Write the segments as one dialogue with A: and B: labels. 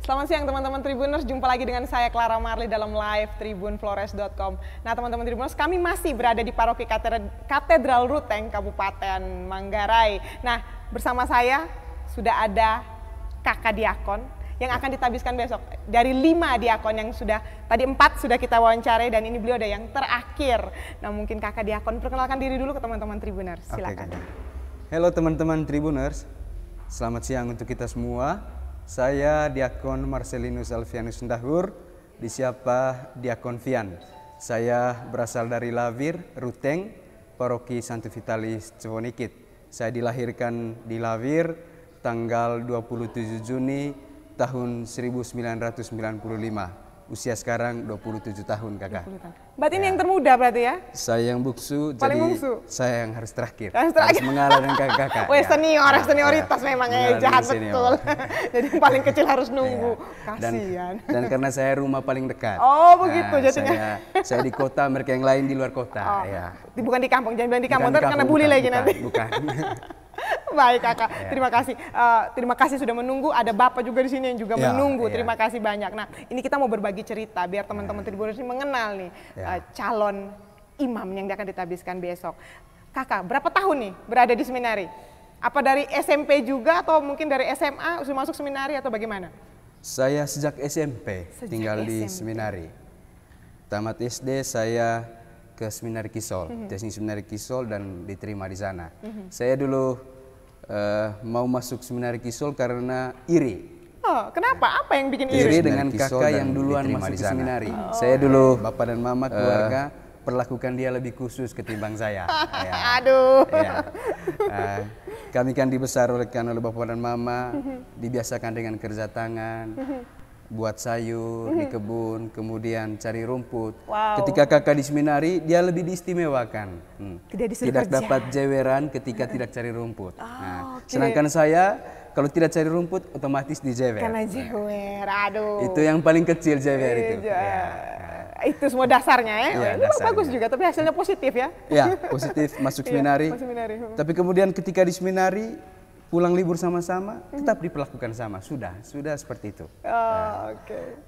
A: Selamat siang teman-teman Tribuners, jumpa lagi dengan saya Clara Marley dalam live tribunflores.com. Nah teman-teman Tribuners, kami masih berada di Paroki Katedral Ruteng, Kabupaten Manggarai. Nah bersama saya sudah ada kakak diakon yang akan ditabiskan besok. Dari 5 diakon yang sudah, tadi 4 sudah kita wawancarai dan ini beliau ada yang terakhir. Nah mungkin kakak diakon perkenalkan diri dulu ke teman-teman Tribuners, silakan.
B: Halo teman-teman Tribuners, selamat siang untuk kita semua. Saya Diakon Marcelinus Alfianus Ndahur, disiapa Diakon Fian. Saya berasal dari Lavir, Ruteng, Paroki Santo Vitalis Cevonikit. Saya dilahirkan di Lavir tanggal 27 Juni tahun 1995. Usia sekarang 27 tahun kakak.
A: Berarti ini yang termuda berarti ya?
B: Saya yang buksu,
A: paling
B: jadi
A: bungsu.
B: Saya yang harus terakhir.
A: Harus
B: mengalah dengan kakak-kakak.
A: Wah senioritas memang ya, jahat betul. Jadi yang paling kecil harus nunggu. Kasihan.
B: Dan karena saya rumah paling dekat.
A: Oh begitu jadinya.
B: Saya di kota, mereka yang lain di luar kota.
A: Oh,
B: ya.
A: Bukan di kampung, jangan bilang di kampung, karena bully lagi nanti.
B: Bukan.
A: Baik kakak, terima kasih. Terima kasih sudah menunggu. Ada bapak juga di sini yang juga menunggu. Terima kasih banyak. Nah, ini kita mau berbagi cerita biar teman-teman Tribuners ini mengenal nih calon imam yang akan ditabiskan besok. Kakak, berapa tahun nih berada di seminari? Apa dari SMP juga atau mungkin dari SMA sudah masuk seminari atau bagaimana?
B: Saya sejak SMP tinggal di seminari. Tamat SD saya ke Seminari Kisol, Teknik Seminari Kisol dan diterima di sana. Saya dulu mau masuk Seminari Kisol karena iri.
A: Oh, kenapa? Apa yang bikin
B: Iri
A: iri?
B: dengan kakak yang duluan masuk ke seminari. Saya dulu, bapak dan mama keluarga perlakukan dia lebih khusus ketimbang saya.
A: Aduh.
B: Kami kan dibesarkan oleh bapak dan mama, dibiasakan dengan kerja tangan. Buat sayur di kebun, kemudian cari rumput. Ketika kakak di seminari, dia lebih diistimewakan. Tidak dapat jeweran ketika tidak cari rumput. Sedangkan saya, kalau tidak cari rumput, otomatis dijewer.
A: Karena jewer, aduh.
B: Itu yang paling kecil jewer itu.
A: Itu semua dasarnya ya?
B: Dasarnya.
A: Bagus juga, tapi hasilnya positif ya?
B: Ya, positif masuk seminari. Tapi kemudian ketika di seminari, pulang libur sama-sama, tetap diperlakukan sama. Sudah seperti itu.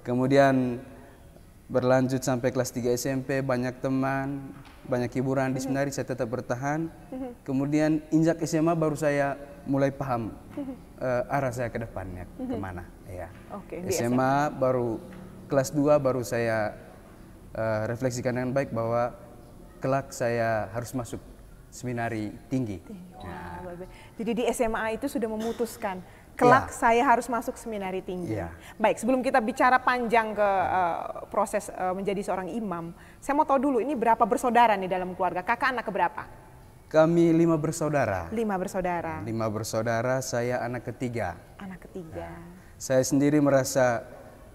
B: Kemudian berlanjut sampai kelas 3 SMP, banyak teman, banyak hiburan di seminari, saya tetap bertahan. Kemudian injak SMA baru saya mulai paham arah saya ke depannya kemana. SMA baru kelas 2 baru saya refleksikan dengan baik bahwa kelak saya harus masuk seminari tinggi.
A: Jadi di SMA itu sudah memutuskan kelak saya harus masuk seminari tinggi. Baik, sebelum kita bicara panjang ke proses menjadi seorang imam, saya mau tahu dulu ini berapa bersaudara nih dalam keluarga? Kakak anak keberapa?
B: Kami 5 bersaudara.
A: 5 bersaudara.
B: 5 bersaudara, saya anak ketiga.
A: Anak ketiga.
B: Saya sendiri merasa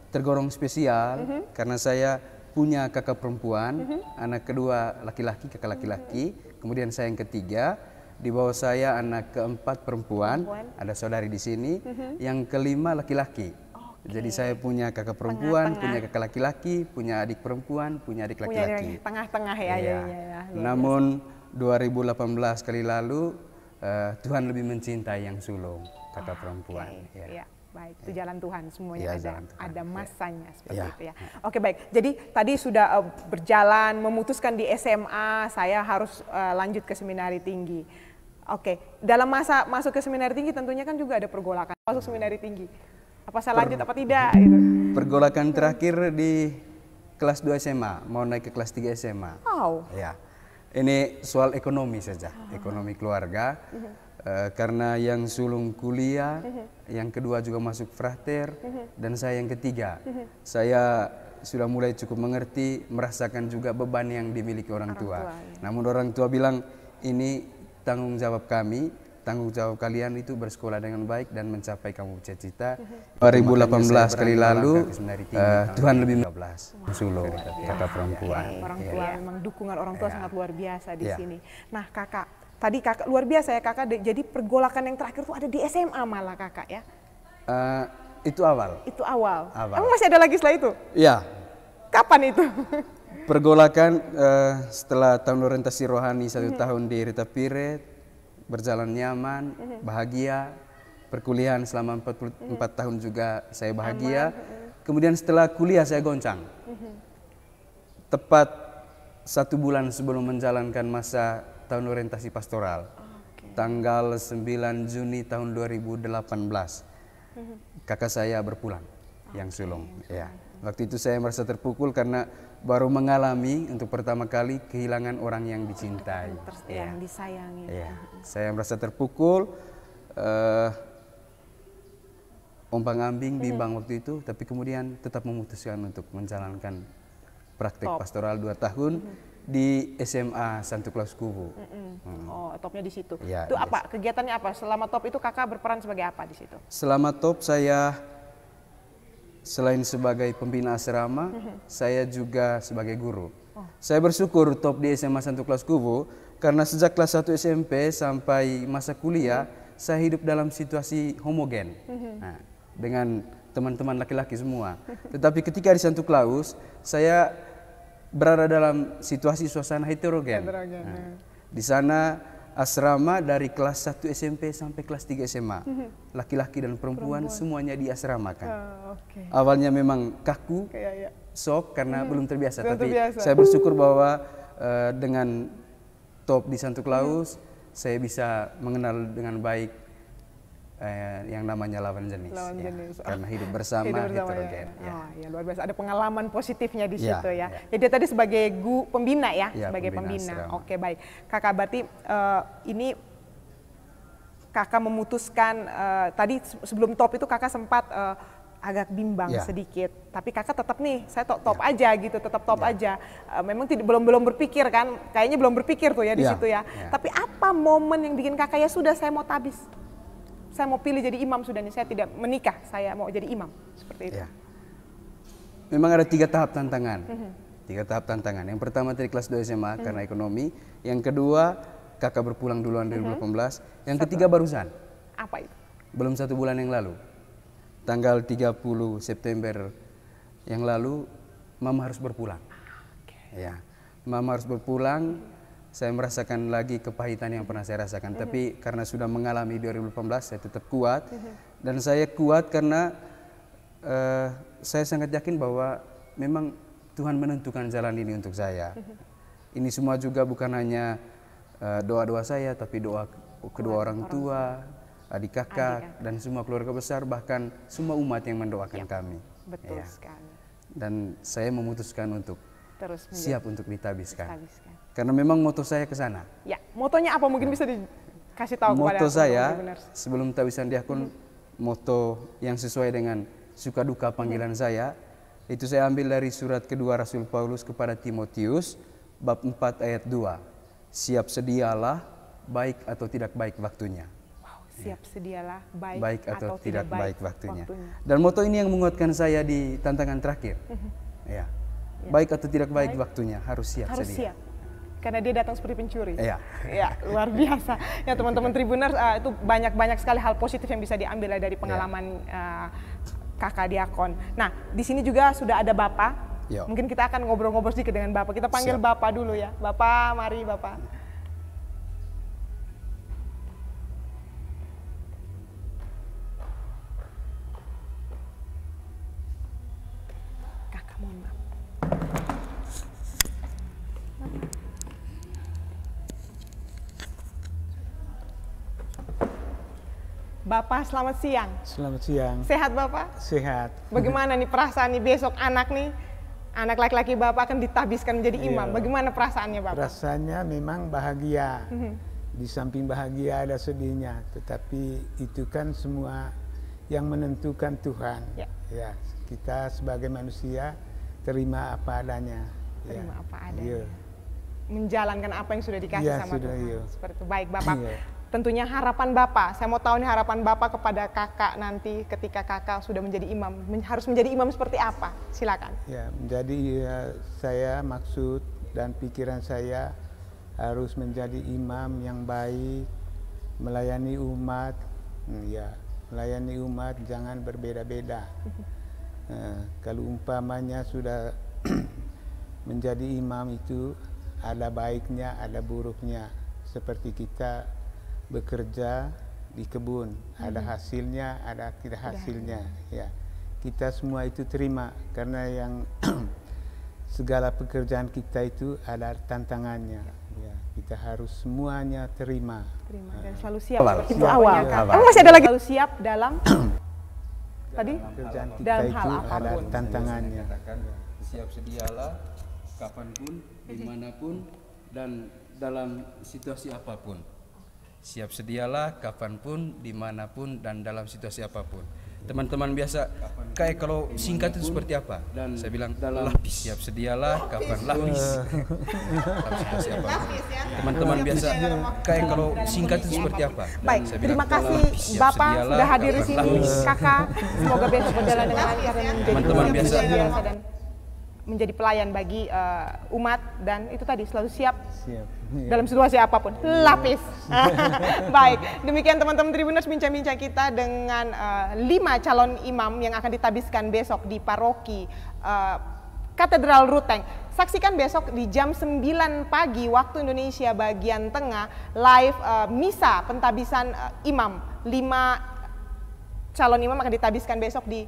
B: tergolong spesial karena saya punya kakak perempuan, anak kedua laki-laki, kakak laki-laki, kemudian saya yang ketiga, di bawah saya anak keempat perempuan, ada saudari di sini, yang kelima laki-laki. Jadi saya punya kakak perempuan, punya kakak laki-laki, punya adik perempuan, punya adik laki-laki.
A: Tengah-tengah ya.
B: Namun 2018 kali lalu Tuhan lebih mencintai yang sulung, kakak perempuan.
A: Baik, itu jalan Tuhan semuanya ada masanya seperti itu ya. Oke baik, jadi tadi sudah berjalan memutuskan di SMA saya harus lanjut ke seminari tinggi. Oke, dalam masa masuk ke seminari tinggi tentunya kan juga ada pergolakan masuk seminari tinggi. Apa saya lanjut apa tidak gitu. Pergolakan
B: terakhir di kelas 2 SMA, mau naik ke kelas 3 SMA. Ya. Ini soal ekonomi saja, ekonomi keluarga. Karena yang sulung kuliah, yang kedua juga masuk frater, dan saya yang ketiga. Saya sudah mulai cukup mengerti, merasakan juga beban yang dimiliki orang tua. Namun orang tua bilang, ini tanggung jawab kami, tanggung jawab kalian itu bersekolah dengan baik dan mencapai kamu cita-cita. 2018 kali lalu, Tuhan lebih 15 sulung, kakak perempuan.
A: Orang tua memang dukungan orang tua sangat luar biasa di sini. Nah kakak, tadi kakak luar biasa ya kakak, jadi pergolakan yang terakhir tuh ada di SMA malah kakak ya?
B: Itu awal.
A: Itu awal. Emang masih ada lagi setelah itu?
B: Iya.
A: Kapan itu?
B: Pergolakan setelah tahun orientasi rohani 1 tahun di Rita Piret, berjalan nyaman, bahagia. perkuliahan selama 44 tahun juga saya bahagia. Kemudian setelah kuliah saya goncang. Tepat 1 bulan sebelum menjalankan masa tahun orientasi pastoral. Tanggal 9 Juni tahun 2018. Kakak saya berpulang yang sulung. Ya. Waktu itu saya merasa terpukul karena baru mengalami untuk pertama kali kehilangan orang yang dicintai.
A: Yang disayangi.
B: Ya. Saya merasa terpukul, ombang-ambing, bimbang waktu itu, tapi kemudian tetap memutuskan untuk menjalankan praktek pastoral 2 tahun di SMA Santo Claus Kubu.
A: Oh, topnya di situ.
B: Ya,
A: itu apa? Kegiatannya apa? Selama top itu kakak berperan sebagai apa di situ?
B: Selama top saya selain sebagai pembina asrama, saya juga sebagai guru. Saya bersyukur top di SMA Santo Claus Kubu karena sejak kelas 1 SMP sampai masa kuliah saya hidup dalam situasi homogen. Nah, dengan teman-teman laki-laki semua. Tetapi ketika di Santo Claus, saya berada dalam situasi suasana heterogen. Nah, di sana asrama dari kelas 1 SMP sampai kelas 3 SMA. Laki-laki dan perempuan semuanya diasramakan. Awalnya memang kaku, shock karena belum terbiasa. Tapi saya bersyukur bahwa dengan top di Santo Claus, saya bisa mengenal dengan baik yang namanya lawan jenis. Karena hidup bersama heterogen.
A: Ya, luar biasa. Ada pengalaman positifnya di situ ya. Jadi tadi sebagai pembina ya, sebagai pembina. Oke, baik. Kakak berarti ini kakak memutuskan tadi sebelum top itu kakak sempat agak bimbang sedikit, tapi kakak tetap nih, saya top aja gitu, tetap top aja. Memang belum berpikir kan, kayaknya belum berpikir tuh ya di situ ya. Tapi apa momen yang bikin kakak ya sudah saya mau tabis? Saya mau pilih jadi imam sudah nih, saya tidak menikah, saya mau jadi imam, seperti itu.
B: Memang ada 3 tahap tantangan. 3 tahap tantangan. Yang pertama dari kelas 2 SMA karena ekonomi. Yang kedua kakak berpulang duluan 2018. Yang ketiga barusan.
A: Apa itu? Belum
B: 1 bulan yang lalu. Tanggal 30 September yang lalu, mama harus berpulang. Ya, mama harus berpulang. Saya merasakan lagi kepahitan yang pernah saya rasakan. Tapi karena sudah mengalami 2018, saya tetap kuat. Dan saya kuat karena saya sangat yakin bahwa memang Tuhan menentukan jalan ini untuk saya. Ini semua juga bukan hanya doa-doa saya, tapi doa kedua orang tua, adik kakak, dan semua keluarga besar, bahkan semua umat yang mendoakan kami.
A: Betul sekali.
B: Dan saya memutuskan untuk siap untuk ditabiskan. Karena memang moto saya ke sana.
A: Ya, motonya apa mungkin bisa dikasih tahu kepada
B: moto saya sebelum tabisan diakon, moto yang sesuai dengan suka duka panggilan saya, itu saya ambil dari surat kedua Rasul Paulus kepada Timotius bab 4 ayat 2. Siap sedialah baik atau tidak baik waktunya.
A: Siap sedialah baik
B: atau tidak baik waktunya. Dan moto ini yang menguatkan saya di tantangan terakhir. Baik atau tidak baik waktunya, harus siap sedia.
A: Siap. Karena dia datang seperti pencuri. Ya, luar biasa. Ya teman-teman Tribuners, itu banyak sekali hal positif yang bisa diambil dari pengalaman kakak diakon. Nah, di sini juga sudah ada Bapak. Mungkin kita akan ngobrol-ngobrol sedikit dengan Bapak. Kita panggil Bapak dulu ya. Bapak, mari Bapak. Kakak, mohon maaf. Bapak, selamat siang.
C: Selamat siang.
A: Sehat Bapak?
C: Sehat.
A: Bagaimana nih perasaan nih besok anak laki-laki Bapak akan ditabiskan menjadi imam. Bagaimana perasaannya Bapak?
C: Perasaannya memang bahagia. Di samping bahagia ada sedihnya, tetapi itu kan semua yang menentukan Tuhan. Ya, kita sebagai manusia terima apa adanya.
A: Terima apa adanya. Menjalankan apa yang sudah dikasih sama Tuhan. Seperti itu. Baik Bapak. Tentunya harapan Bapak, saya mau tahu nih harapan Bapak kepada kakak nanti ketika kakak sudah menjadi imam, harus menjadi imam seperti apa? Silakan.
C: Ya, menjadi saya maksud dan pikiran saya harus menjadi imam yang baik, melayani umat, melayani umat jangan berbeda-beda. Kalau umpamanya sudah menjadi imam itu ada baiknya, ada buruknya, seperti kita bekerja di kebun, ada hasilnya, ada tidak hasilnya. Ya, kita semua itu terima karena yang segala pekerjaan kita itu ada tantangannya. Ya, kita harus semuanya terima.
A: Dan selalu siap. Itu
C: Siap.
A: awal.
C: Ya.
A: Masih ada lagi. Selalu siap dalam tadi
C: Pekerjaan kita
A: dalam
C: itu
A: hal
C: ada
A: apapun.
C: tantangannya.
B: Siap sedialah kapanpun, dimanapun, dan dalam situasi apapun. Siap sedialah kapanpun, dimanapun, dan dalam situasi apapun. Teman-teman biasa, kayak kalau singkat itu seperti apa? Dan saya bilang, lapis. Siap sedialah kapan lapis. Dalam situasi apapun. Teman-teman biasa, kayak kalau singkat itu seperti apa?
A: Baik, terima kasih Bapak sudah hadir di sini, Kakak. Semoga besok berjalan dengan lancar dan
B: Teman-teman biasa
A: dan menjadi pelayan bagi umat, dan itu tadi selalu siap. Dalam situasi apapun, lapis. Baik, demikian teman-teman Tribuners bincang-bincang kita dengan 5 calon imam yang akan ditabiskan besok di paroki Katedral Ruteng. Saksikan besok di jam 9 pagi waktu Indonesia bagian tengah live misa pentabisan imam. 5 calon imam akan ditabiskan besok di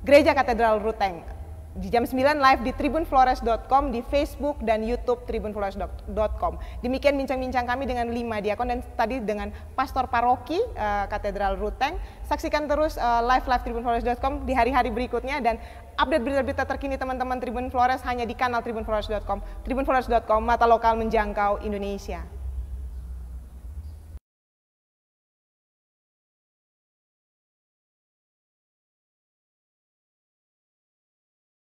A: Gereja Katedral Ruteng. Di jam 9 live di tribunflores.com, di Facebook dan YouTube tribunflores.com. Demikian bincang-bincang kami dengan 5 diakon dan tadi dengan pastor paroki Katedral Ruteng. Saksikan terus live tribunflores.com di hari-hari berikutnya, dan update berita-berita terkini teman-teman Tribun Flores hanya di kanal tribunflores.com. Tribunflores.com, mata lokal menjangkau Indonesia.